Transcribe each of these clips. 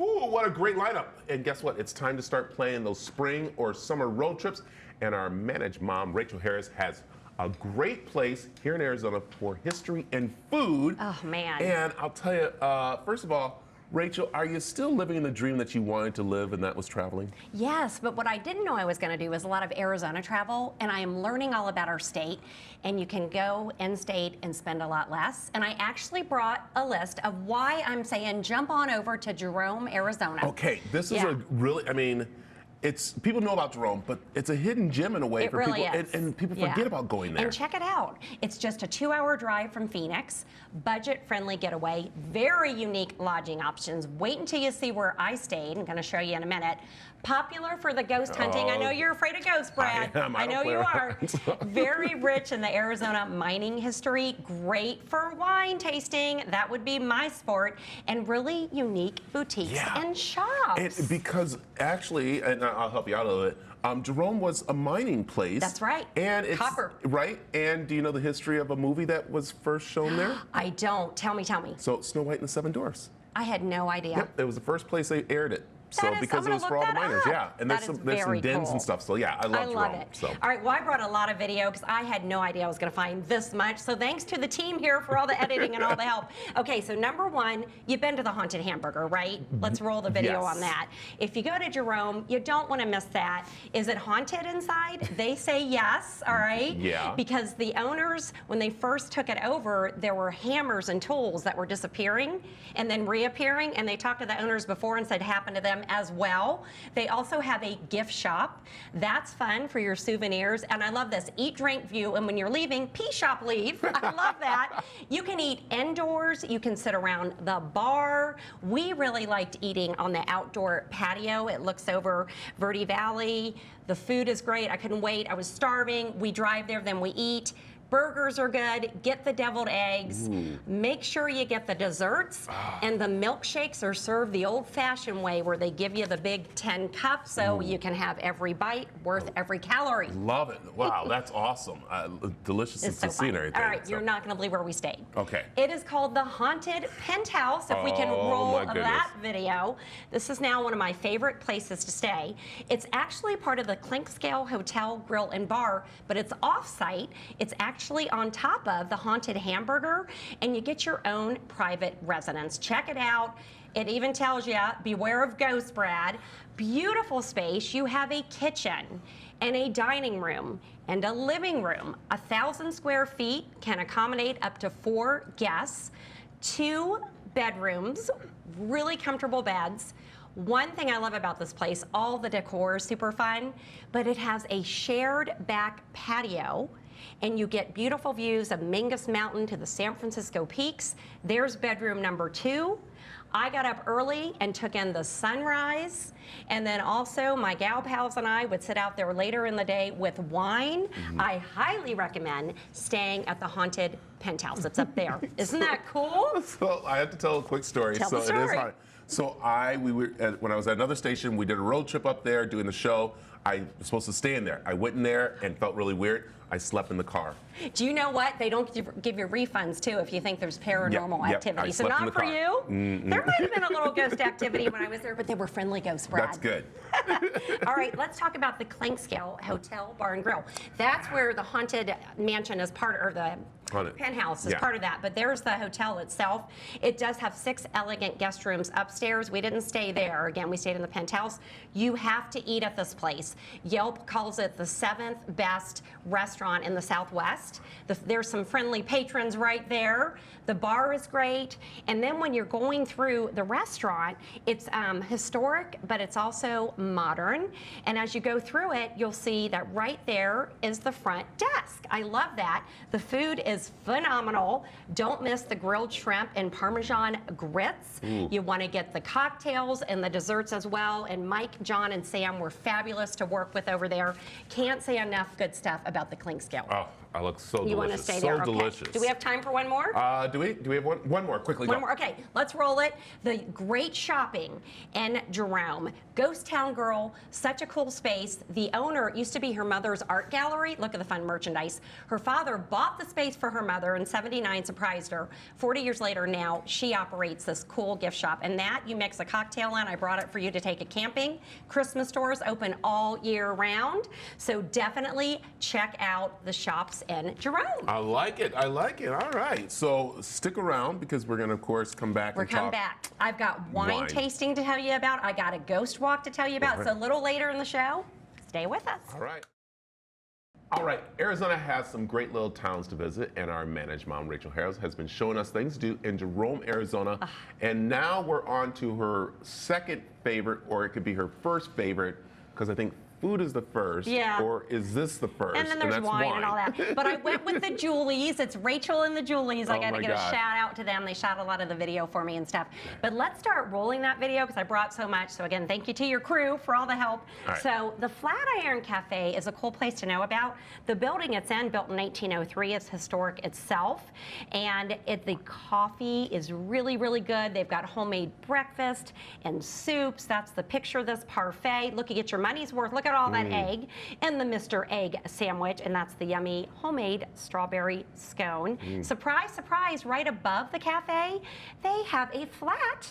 Ooh, what a great lineup. And guess what? It's time to start planning those spring or summer road trips. And our managed mom, Rachel Harris, has a great place here in Arizona for history and food. Oh, man. And I'll tell you, first of all, Rachel, are you still living the dream that you wanted to live, and that was traveling? Yes, but what I didn't know I was going to do was a lot of Arizona travel, and I am learning all about our state, and you can go in-state and spend a lot less. And I actually brought a list of why I'm saying jump on over to Jerome, Arizona. Okay, this is a really, I mean, people know about Jerome, but it's a hidden gem in a way for really people, is. and people forget about going there. And check it out. It's just a 2-hour drive from Phoenix, budget-friendly getaway, very unique lodging options. Wait until you see where I stayed. I'm going to show you in a minute. Popular for the ghost hunting. I know you're afraid of ghosts, Brad. I know you are. Very rich in the Arizona mining history. Great for wine tasting. That would be my sport. And really unique boutiques and shops. Because actually, and I'll help you out a little bit, Jerome was a mining place. That's right. And it's copper. Right. And do you know the history of a movie that was first shown there? I don't. Tell me. So Snow White and the Seven Dwarfs. I had no idea. Yep, it was the first place they aired it. Because it was for all the miners, and there's some dens and stuff. So yeah, I love love Jerome. it. So. All right, well, I brought a lot of video because I had no idea I was going to find this much. So thanks to the team here for all the editing and all the help. Okay, so number one, you've been to the Haunted Hamburger, right? Let's roll the video on that. If you go to Jerome, you don't want to miss that. Is it haunted inside? They say yes, all right? Yeah. Because the owners, when they first took it over, there were hammers and tools that were disappearing and then reappearing, and they talked to the owners before and said happened to them as well. They also have a gift shop. That's fun for your souvenirs. And I love this, eat, drink, view, and when you're leaving, pea shop leave. I love that. You can eat indoors. You can sit around the bar. We really liked eating on the outdoor patio. It looks over Verde Valley. The food is great. I couldn't wait. I was starving. We drive there, then we eat. Burgers are good. Get the deviled eggs. Make sure you get the desserts. And the milkshakes are served the old-fashioned way where they give you the big 10 cups so you can have every bite worth every calorie. Love it. Wow, that's awesome. Delicious It's to so see and fun. everything. All right, you're not going to believe where we stayed. Okay. It is called the Haunted Penthouse, if we can roll my goodness. that video. This is now one of my favorite places to stay. It's actually part of the Clinkscale Hotel, Grill, and Bar, but it's off-site. It's actually on top of the Haunted Hamburger, and you get your own private residence. Check it out. It even tells you, beware of ghosts, Brad. Beautiful space. You have a kitchen and a dining room and a living room. 1,000 square feet can accommodate up to 4 guests. 2 bedrooms, really comfortable beds. One thing I love about this place, all the decor is super fun, but it has a shared back patio, and you get beautiful views of Mingus Mountain to the San Francisco peaks. There's bedroom number 2. I got up early and took in the sunrise, and then also my gal pals and I would sit out there later in the day with wine. I highly recommend staying at the Haunted Penthouse. It's up there. Isn't that cool? So I have to tell a quick story. Tell the story. It is hard. So when I was at another station, we did a road trip up there doing the show. I was supposed to stay in there. I went in there and felt really weird. I slept in the car. Do you know what? They don't give you refands, too, if you think there's paranormal activity. So not for you. There might have been a little ghost activity when I was there, but they were friendly ghosts, Brad. That's good. All right, let's talk about the Clinkscale Hotel, Bar and Grill. That's where the Haunted Mansion is part, or the Penthouse is part of that, but there's the hotel itself. It does have 6 elegant guest rooms upstairs. We didn't stay there. Again, we stayed in the Penthouse. You have to eat at this place. Yelp calls it the 7th best restaurant in the Southwest. There's some friendly patrons right there. The bar is great. And then when you're going through the restaurant, it's historic, but it's also modern. And as you go through it, you'll see that right there is the front desk. I love that. The food is phenomenal. Don't miss the grilled shrimp and Parmesan grits. You want to get the cocktails and the desserts as well. And Mike, John, and Sam were fabulous to work with over there. Can't say enough good stuff about the Clinkscale. Oh, I look so delicious. You want to stay there? So Okay. delicious. Do we have time for one more? Do we have one more? Quickly go. One more. Okay, let's roll it. The great shopping in Jerome. Ghost Town Girl, such a cool space. The owner used to be her mother's art gallery. Look at the fun merchandise. Her father bought the space for her mother in '79, surprised her. 40 years later now, she operates this cool gift shop. And that you mix a cocktail in. I brought it for you to take it camping. Christmas stores open all year round. So definitely check out the shops in Jerome. I like it. I like it. All right. So stick around because we're going to, of course, come back and talk. We're coming back. I've got wine tasting to tell you about. I got a ghost walk to tell you about. So a little later in the show, stay with us. All right. All right, Arizona has some great little towns to visit, and our managed mom, Rachel Harris, has been showing us things to do in Jerome, Arizona. And now we're on to her second favorite, or it could be her first favorite, because I think food is the first, or is this the first? And then there's wine and all that. But I went with the Julies. It's Rachel and the Julies. I got to give a shout out to them. They shot a lot of the video for me and stuff. But let's start rolling that video because I brought so much. So again, thank you to your crew for all the help. So the Flatiron Cafe is a cool place to know about. The building it's in, built in 1903, is historic itself. And the coffee is really, really good. They've got homemade breakfast and soups. That's the picture of this parfait. Look, you get your money's worth. Look at all that egg and the Mr. Egg sandwich, and that's the yummy homemade strawberry scone. Surprise, surprise, right above the cafe, they have a flat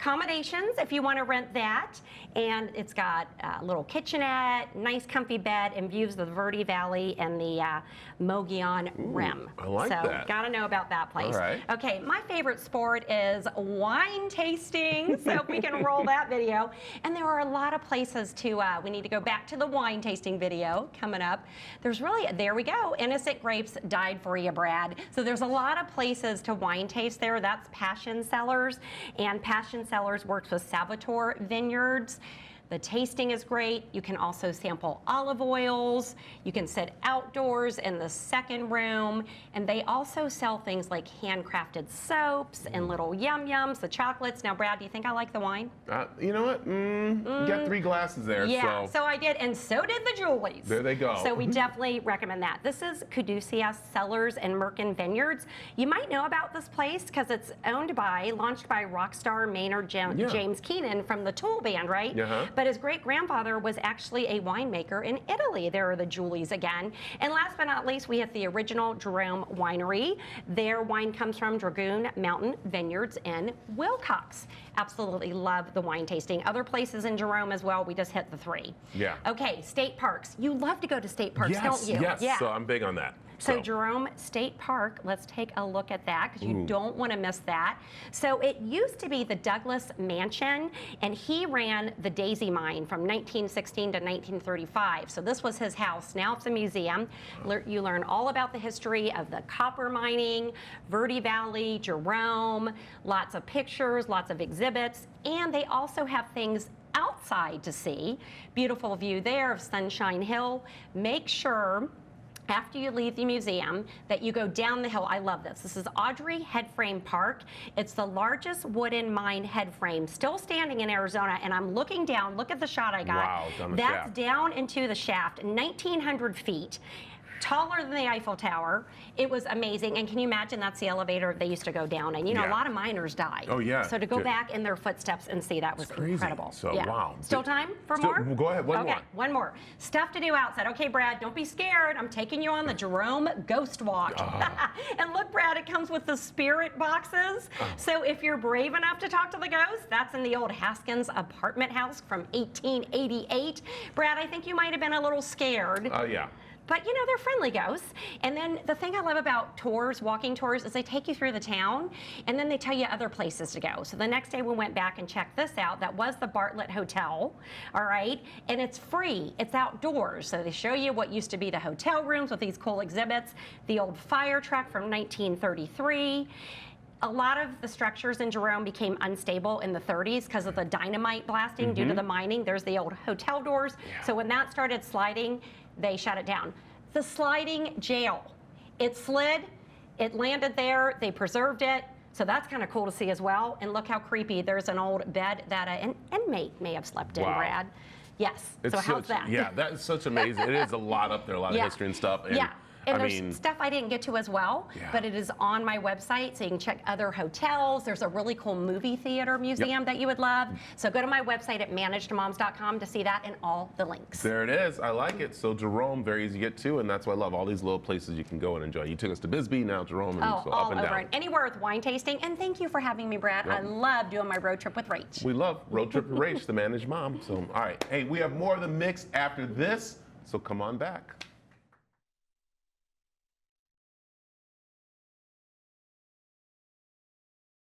accommodations if you want to rent that, and it's got a little kitchenette, nice comfy bed, and views of the Verde Valley and the Mogollon Rim. I like that. So gotta know about that place. All right. Okay, my favorite sport is wine tasting, so if we can roll that video. And there are a lot of places to, we need to go back to the wine tasting video coming up. There's really, there we go, Innocent Grapes Died for You, Brad. So there's a lot of places to wine taste there. That's Passion Cellars, and Passion Cellars works with Salvatore Vineyards. The tasting is great. You can also sample olive oils. You can sit outdoors in the second room. And they also sell things like handcrafted soaps and little yum-yums, the chocolates. Now, Brad, do you think I like the wine? You know what? You got 3 glasses there. Yeah, so I did, and so did the Julies. There they go. So we definitely recommend that. This is Caduceus Cellars and Merkin Vineyards. You might know about this place because it's launched by rock star Maynard James Keenan from the Tool Band, right? But his great-grandfather was actually a winemaker in Italy. There are the Julies again. And last but not least, we have the original Jerome Winery. Their wine comes from Dragoon Mountain Vineyards in Wilcox. Absolutely love the wine tasting. Other places in Jerome as well. We just hit the 3. Yeah. Okay, state parks. You love to go to state parks, don't you? Yes, so I'm big on that. So Jerome State Park, let's take a look at that because you don't want to miss that. So it used to be the Douglas Mansion, and he ran the Daisy Mine from 1916 to 1935. So this was his house. Now it's a museum. You learn all about the history of the copper mining, Verde Valley, Jerome, lots of pictures, lots of exhibits, and they also have things outside to see. Beautiful view there of Sunshine Hill. Make sure after you leave the museum that you go down the hill. I love this. This is Audrey Headframe Park. It's the largest wooden mine headframe still standing in Arizona, and I'm looking down. Look at the shot I got. Wow, down the That's shaft. down into the shaft, 1,900 feet. Taller than the Eiffel Tower. It was amazing. And can you imagine that's the elevator they used to go down? And you know, a lot of miners died. Oh, yeah. So to go back in their footsteps and see that was incredible. So, yeah. wow. Still time for more? Go ahead, one more. Okay, one more. Stuff to do outside. Okay, Brad, don't be scared. I'm taking you on the Jerome Ghost Walk. And look, Brad, it comes with the spirit boxes. So if you're brave enough to talk to the ghost, that's in the old Haskins apartment house from 1888. Brad, I think you might have been a little scared. Yeah. But, you know, they're friendly ghosts. And then the thing I love about tours, walking tours, is they take you through the town, and then they tell you other places to go. So the next day we went back and checked this out. That was the Bartlett Hotel, all right? And it's free. It's outdoors. So they show you what used to be the hotel rooms with these cool exhibits, the old fire truck from 1933. A lot of the structures in Jerome became unstable in the 30s because of the dynamite blasting due to the mining. There's the old hotel doors. So when that started sliding, they shut it down. The sliding jail. It slid, it landed there, they preserved it. So that's kind of cool to see as well. And look how creepy. There's an old bed that an inmate may have slept in, Brad. Yes. So how's that? Yeah, that is such amazing. It is a lot up there, a lot of history and stuff. And And there's stuff I didn't get to as well, but it is on my website, so you can check other hotels. There's a really cool movie theater museum that you would love. So go to my website at managedmoms.com to see that and all the links. There it is. I like it. So Jerome, very easy to get to, and that's why I love all these little places you can go and enjoy. You took us to Bisbee, now Jerome, and so all up and over down. and anywhere with wine tasting. And thank you for having me, Brad. I love doing my road trip with Rach. We love Road Trip with Rach, the managed mom. So, all right. Hey, we have more of the mix after this, so come on back.